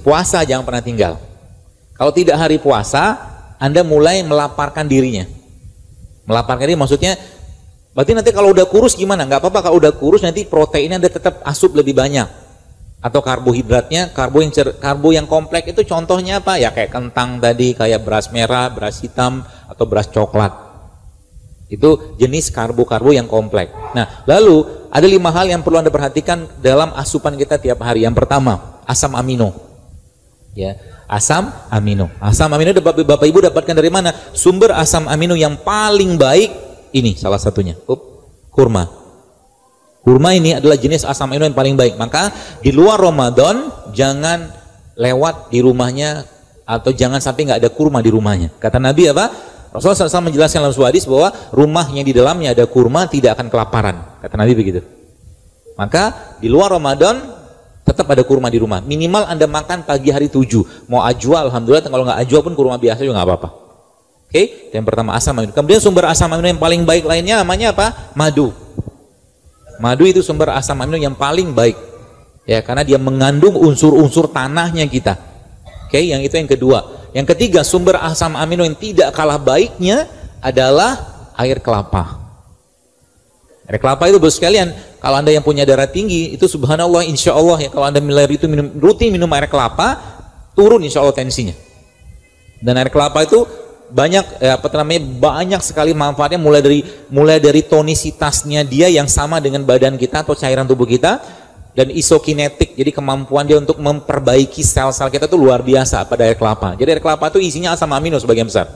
puasa jangan pernah tinggal. Kalau tidak hari puasa, Anda mulai melaparkan dirinya. Melaparkan diri maksudnya, berarti nanti kalau udah kurus gimana? Nggak apa-apa kalau udah kurus, nanti proteinnya Anda tetap asup lebih banyak. Atau karbohidratnya, karbo yang kompleks itu contohnya apa? Ya kayak kentang tadi, kayak beras merah, beras hitam, atau beras coklat. Itu jenis karbo-karbo yang kompleks. Nah, lalu ada 5 hal yang perlu Anda perhatikan dalam asupan kita tiap hari. Yang pertama, asam amino. Ya, asam amino. Asam amino Bapak Ibu dapatkan dari mana? Sumber asam amino yang paling baik ini salah satunya. Kurma. Kurma ini adalah jenis asam amino yang paling baik. Maka di luar Ramadan jangan lewat di rumahnya atau jangan sampai nggak ada kurma di rumahnya. Kata Nabi apa? Rasulullah SAW menjelaskan dalam sebuah hadis bahwa rumah yang di dalamnya ada kurma tidak akan kelaparan. Kata Nabi begitu. Maka di luar Ramadan tetap ada kurma di rumah. Minimal Anda makan pagi hari 7. Mau ajwa, alhamdulillah. Kalau nggak ajwa pun kurma biasa juga nggak apa-apa. Oke, yang pertama asam amino. Kemudian sumber asam amino yang paling baik lainnya namanya apa? Madu. Madu itu sumber asam amino yang paling baik. Ya, karena dia mengandung unsur-unsur tanahnya kita. Oke, yang itu yang kedua. Yang ketiga, sumber asam amino yang tidak kalah baiknya adalah air kelapa. Air kelapa itu bos sekalian, kalau Anda yang punya darah tinggi, itu subhanallah insya Allah ya, kalau Anda rutin minum air kelapa, turun insya Allah tensinya. Dan air kelapa itu banyak banyak sekali manfaatnya, mulai dari tonisitasnya dia yang sama dengan badan kita atau cairan tubuh kita, dan isokinetik, jadi kemampuan dia untuk memperbaiki sel-sel kita itu luar biasa pada air kelapa. Jadi air kelapa itu isinya asam amino sebagian besar.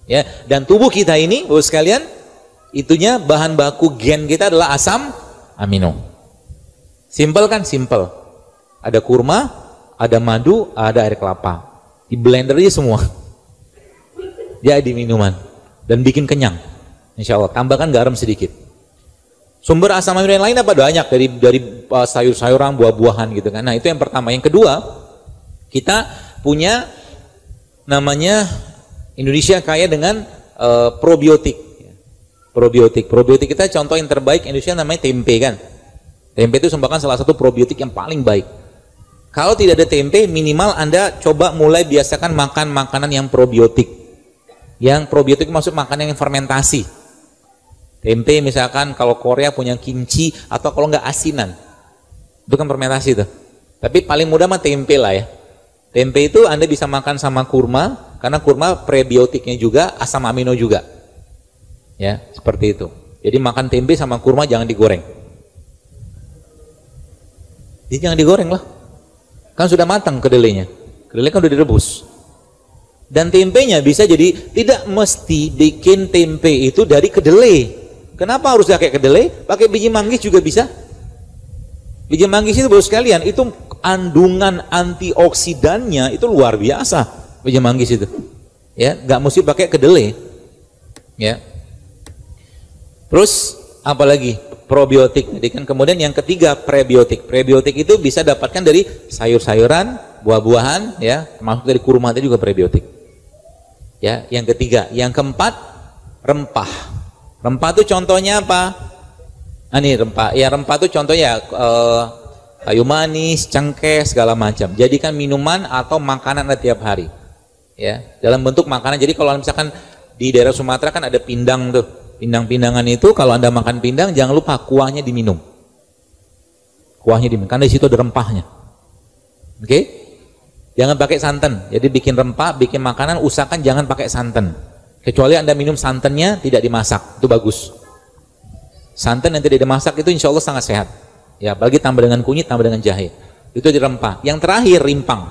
Ya, dan tubuh kita ini bos sekalian, itunya bahan baku gen kita adalah asam amino. Simple kan? Simple. Ada kurma, ada madu, ada air kelapa. Di blender aja semua. Jadi minuman dan bikin kenyang. Insya Allah. Tambahkan garam sedikit. Sumber asam amino yang lain apa? Banyak dari sayur-sayuran, buah-buahan gitu kan. Nah, itu yang pertama. Yang kedua, kita punya namanya Indonesia kaya dengan probiotik. Probiotik kita contoh yang terbaik Indonesia namanya tempe kan. Tempe itu merupakan salah satu probiotik yang paling baik. Kalau tidak ada tempe, minimal Anda coba mulai biasakan makan makanan yang probiotik. Yang probiotik maksud makanan yang fermentasi. Tempe misalkan kalau Korea punya kimchi atau kalau nggak asinan. Itu kan fermentasi tuh. Tapi paling mudah mah tempe lah ya. Tempe itu Anda bisa makan sama kurma, karena kurma prebiotiknya juga, asam amino juga. Ya, seperti itu. Jadi makan tempe sama kurma jangan digoreng. Jadi jangan digoreng lah. Kan sudah matang kedelainya. Kedelai kan udah direbus. Dan tempenya bisa jadi, tidak mesti bikin tempe itu dari kedelai. Kenapa harus pakai kedelai? Pakai biji manggis juga bisa. Biji manggis itu baru sekalian, itu kandungan antioksidannya itu luar biasa. Biji manggis itu. Ya, nggak mesti pakai kedelai. Ya. Terus apalagi probiotik. Jadi kan kemudian yang ketiga prebiotik. Prebiotik itu bisa dapatkan dari sayur-sayuran, buah-buahan, ya, termasuk dari kurma itu juga prebiotik. Ya, yang ketiga. Yang keempat, rempah. Rempah itu contohnya apa? Nah, ini rempah. Ya, rempah itu contohnya kayu manis, cengkeh, segala macam. Jadikan minuman atau makanan tiap hari. Ya, dalam bentuk makanan. Jadi kalau misalkan di daerah Sumatera kan ada pindang tuh. Pindang-pindangan itu kalau Anda makan pindang jangan lupa kuahnya diminum. Kuahnya diminum karena di situ ada rempahnya. Oke? Jangan pakai santan. Jadi bikin rempah, bikin makanan usahakan jangan pakai santan. Kecuali Anda minum santannya tidak dimasak, itu bagus. Santan yang tidak dimasak itu insya Allah sangat sehat. Ya, apalagi tambah dengan kunyit, tambah dengan jahe. Itu di rempah. Yang terakhir rimpang.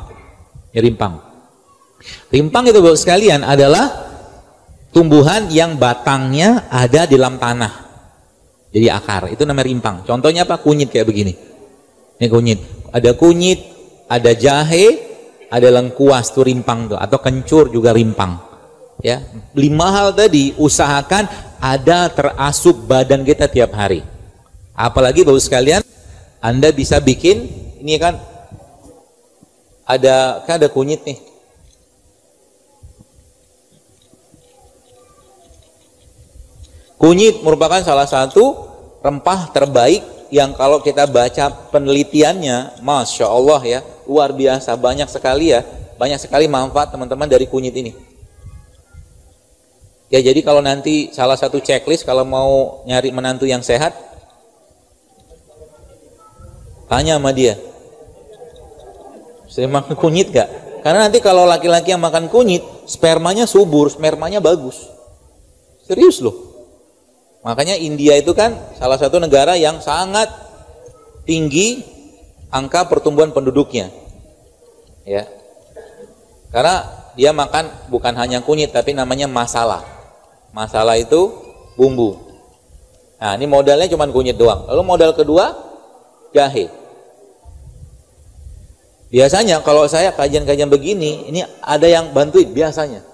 Ya, rimpang. Rimpang itu Bapak sekalian adalah tumbuhan yang batangnya ada di dalam tanah. Jadi akar. Itu namanya rimpang. Contohnya apa? Kunyit kayak begini. Ini kunyit. Ada kunyit, ada jahe, ada lengkuas itu rimpang tuh, atau kencur juga rimpang. Ya, 5 hal tadi usahakan ada terasup badan kita tiap hari. Apalagi Bapak sekalian, Anda bisa bikin ini kan ada kunyit nih. Kunyit merupakan salah satu rempah terbaik yang kalau kita baca penelitiannya, Masya Allah ya, luar biasa, banyak sekali ya, banyak sekali manfaat teman-teman dari kunyit ini. Ya jadi kalau nanti salah satu checklist kalau mau nyari menantu yang sehat, tanya sama dia, saya makan kunyit gak? Karena nanti kalau laki-laki yang makan kunyit, spermanya subur, spermanya bagus. Serius loh. Makanya India itu kan salah satu negara yang sangat tinggi angka pertumbuhan penduduknya. Ya. Karena dia makan bukan hanya kunyit tapi namanya masala. Masala itu bumbu. Nah, ini modalnya cuma kunyit doang. Lalu modal kedua, jahe. Biasanya kalau saya kajian-kajian begini, ini ada yang bantuin biasanya.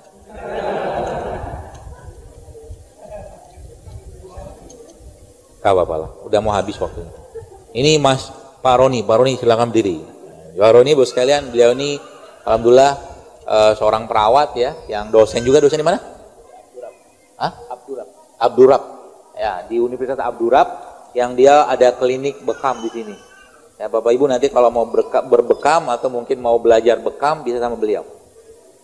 Gak apa-apa lah, udah mau habis waktunya. Ini Mas Pak Roni silakan berdiri. Pak Roni, bos sekalian, beliau ini alhamdulillah seorang perawat ya, yang dosen juga, dosen di mana? Abdurrab. Ya, di Universitas Abdurrab yang dia ada klinik bekam di sini. Ya, Bapak Ibu nanti kalau mau berbekam atau mungkin mau belajar bekam bisa sama beliau.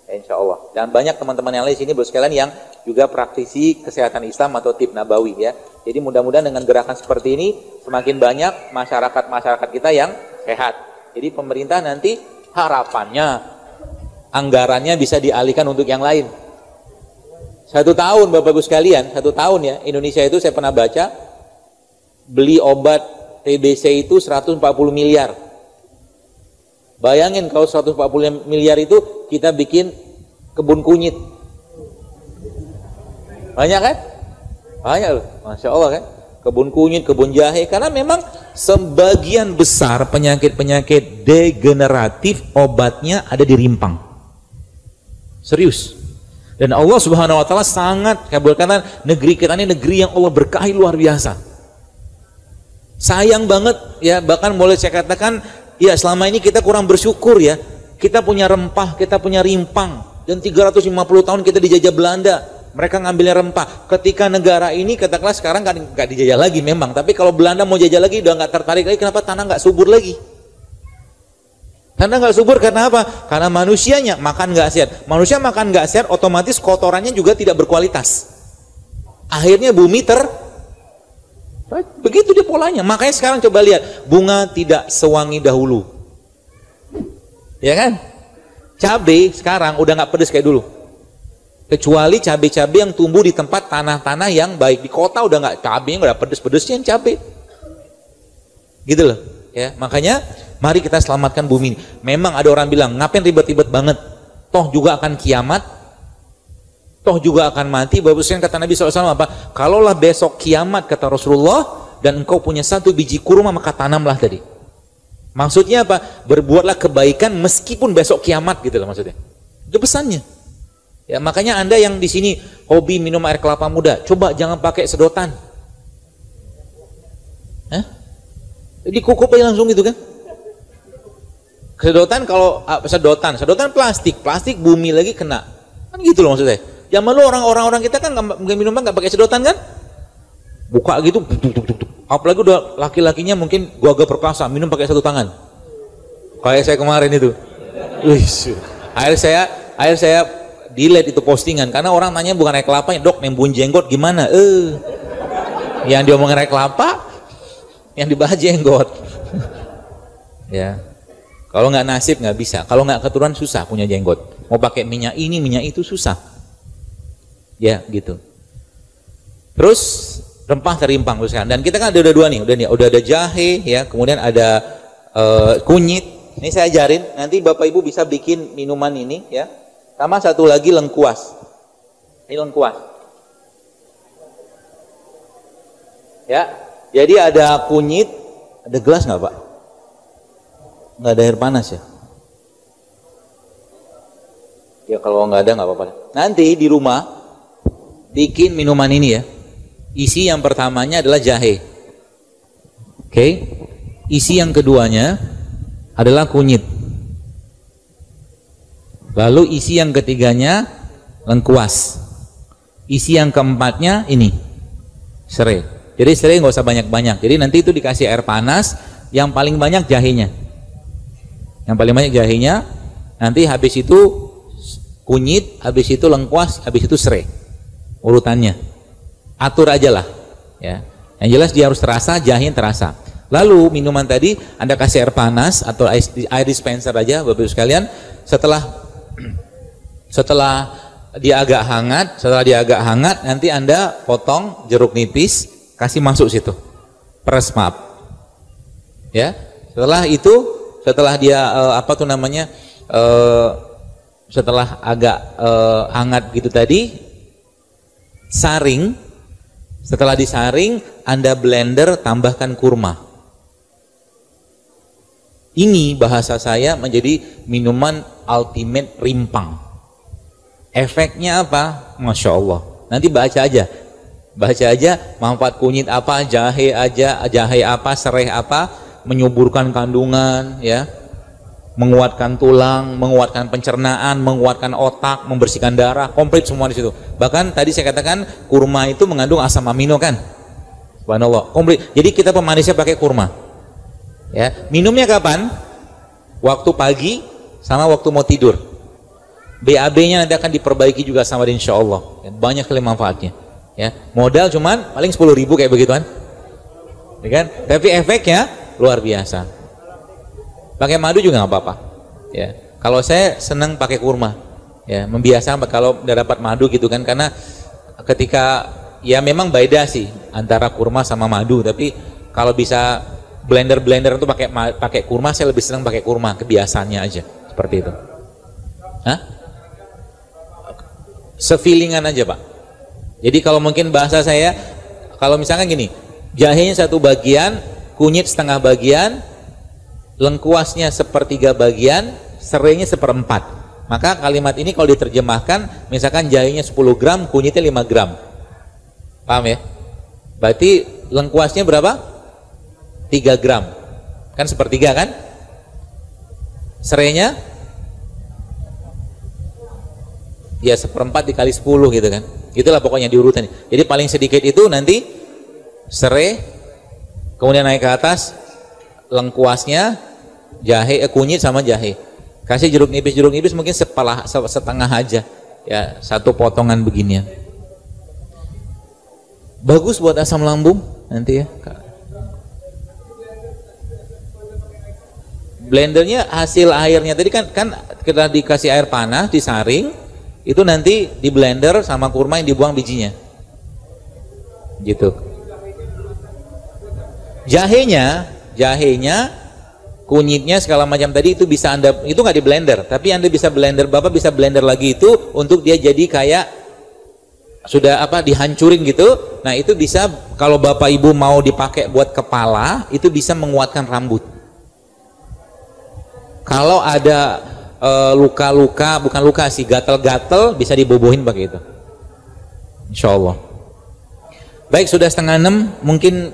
Ya, insya Allah. Dan banyak teman-teman yang lain di sini bos sekalian yang juga praktisi kesehatan Islam atau tib nabawi ya. Jadi mudah-mudahan dengan gerakan seperti ini semakin banyak masyarakat kita yang sehat. Jadi pemerintah nanti harapannya anggarannya bisa dialihkan untuk yang lain. 1 tahun Bapak Ibu sekalian, 1 tahun ya, Indonesia itu saya pernah baca beli obat TBC itu 140 miliar. Bayangin kalau 140 miliar itu kita bikin kebun kunyit. Banyak kan? Banyak loh, Masya Allah kan? Kebun kunyit, kebun jahe, karena memang sebagian besar penyakit-penyakit degeneratif obatnya ada di rimpang. Serius. Dan Allah Subhanahu wa taala sangat, kayak berkata, negeri kita ini negeri yang Allah berkahi luar biasa. Sayang banget ya, bahkan boleh saya katakan ya selama ini kita kurang bersyukur ya. Kita punya rempah, kita punya rimpang, dan 350 tahun kita dijajah Belanda. Mereka ngambilnya rempah. Ketika negara ini katakanlah sekarang nggak dijajah lagi memang, tapi kalau Belanda mau jajah lagi udah nggak tertarik lagi. Kenapa? Tanah nggak subur lagi. Tanah nggak subur karena apa? Karena manusianya makan nggak sehat. Manusia makan nggak sehat, otomatis kotorannya juga tidak berkualitas. Akhirnya bumi begitu dia polanya. Makanya sekarang coba lihat, bunga tidak sewangi dahulu. Ya kan? Cabai sekarang udah nggak pedes kayak dulu. Kecuali cabai-cabai yang tumbuh di tempat tanah-tanah yang baik. Di kota udah nggak, cabainya nggak pedes-pedesnya yang cabai. Gitu loh. Ya, makanya mari kita selamatkan bumi ini. Memang ada orang bilang, ngapain ribet-ribet banget? Toh juga akan kiamat, toh juga akan mati. Bapak sekalian, kata Nabi SAW apa? Kalaulah besok kiamat, kata Rasulullah, dan engkau punya 1 biji kurma, maka tanamlah tadi. Maksudnya apa? Berbuatlah kebaikan meskipun besok kiamat, gitu loh maksudnya. Itu pesannya. Ya, makanya Anda yang di sini hobi minum air kelapa muda, coba jangan pakai sedotan. Dikukup aja langsung gitu kan. Sedotan kalau sedotan plastik bumi lagi kena. Kan gitu loh maksudnya. Zaman lu orang-orang kita kan nggak minuman nggak pakai sedotan kan? Buka gitu, apalagi udah laki-lakinya mungkin gua agak perkasa minum pakai 1 tangan. Kayak saya kemarin itu. Akhirnya saya delete itu postingan karena orang nanya bukan air kelapanya, dok nembun jenggot gimana? Yang diomongin air kelapa, yang dibahas jenggot. Ya, kalau nggak nasib nggak bisa, kalau nggak keturunan susah punya jenggot. Mau pakai minyak ini minyak itu susah. Ya gitu. Terus rempah terimpang dan kita kan ada 2 nih, udah ada jahe ya, kemudian ada kunyit. Ini saya ajarin, nanti Bapak Ibu bisa bikin minuman ini ya. Sama satu lagi lengkuas. Ini lengkuas. Ya, jadi ada kunyit, ada gelas nggak Pak? Nggak ada air panas ya? Ya kalau nggak ada nggak apa-apa. Nanti di rumah bikin minuman ini ya. Isi yang pertamanya adalah jahe. Oke. Isi yang keduanya adalah kunyit. Lalu isi yang ketiganya lengkuas. Isi yang keempatnya ini serai. Jadi serai nggak usah banyak-banyak. Jadi nanti itu dikasih air panas, yang paling banyak jahenya. Yang paling banyak jahenya. Nanti habis itu kunyit, habis itu lengkuas, habis itu serai. Urutannya. Atur aja lah. Ya. Yang jelas dia harus terasa, jahenya terasa. Lalu minuman tadi Anda kasih air panas atau air dispenser aja Bapak Ibu sekalian. Setelah dia agak hangat, nanti Anda potong jeruk nipis, kasih masuk situ. Peres maaf. Ya. Setelah itu, setelah dia setelah agak hangat gitu tadi, saring. Setelah disaring, Anda blender, tambahkan kurma. Ini bahasa saya menjadi minuman ultimate rimpang. Efeknya apa? Masya Allah. Nanti baca aja manfaat kunyit apa, jahe apa, serai apa, menyuburkan kandungan, ya, menguatkan tulang, menguatkan pencernaan, menguatkan otak, membersihkan darah, komplit semua di situ. Bahkan tadi saya katakan kurma itu mengandung asam amino kan? Subhanallah, komplit. Jadi kita pemanisnya pakai kurma. Ya, minumnya kapan? Waktu pagi sama waktu mau tidur. BAB-nya nanti akan diperbaiki juga sama insya Allah. Ya, banyak sekali manfaatnya. Ya, modal cuman paling 10.000 kayak begituan. Ya kan? Tapi efeknya luar biasa. Pakai madu juga nggak apa-apa. Ya, kalau saya senang pakai kurma. Ya, membiasakan kalau udah dapat madu gitu kan, karena ketika ya memang beda sih antara kurma sama madu. Tapi kalau bisa blender itu pakai kurma, saya lebih senang pakai kurma, kebiasaannya aja seperti itu. Hah? Sefilingan aja Pak. Jadi kalau mungkin bahasa saya, kalau misalkan gini, jahenya 1 bagian, kunyit setengah bagian, lengkuasnya 1/3 bagian, serainya 1/4. Maka kalimat ini kalau diterjemahkan, misalkan jahenya 10 gram, kunyitnya 5 gram. Paham ya? Berarti lengkuasnya berapa? 3 gram. Kan 1/3 kan? Serainya? Ya 1/4 dikali 10 gitu kan. Itulah pokoknya diurutan. Jadi paling sedikit itu nanti serai, kemudian naik ke atas lengkuasnya, jahe, kunyit sama jahe. Kasih jeruk nipis mungkin setengah aja. Ya, 1 potongan beginian. Bagus buat asam lambung nanti ya. Blendernya hasil airnya tadi kan kita dikasih air panas, disaring, itu nanti di blender sama kurma yang dibuang bijinya. Gitu. Jahenya, kunyitnya segala macam tadi itu bisa Anda, itu nggak di blender, tapi Anda bisa blender, Bapak bisa blender lagi itu untuk dia jadi kayak sudah dihancurin gitu. Nah, itu bisa kalau Bapak Ibu mau dipakai buat kepala, itu bisa menguatkan rambut. Kalau ada luka-luka, bukan luka sih, gatel-gatel, bisa dibobohin pakai itu. Insya Allah. Baik, sudah 5:30, mungkin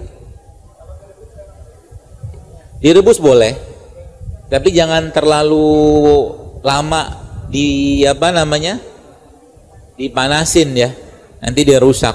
direbus boleh, tapi jangan terlalu lama dipanasin ya, nanti dia rusak.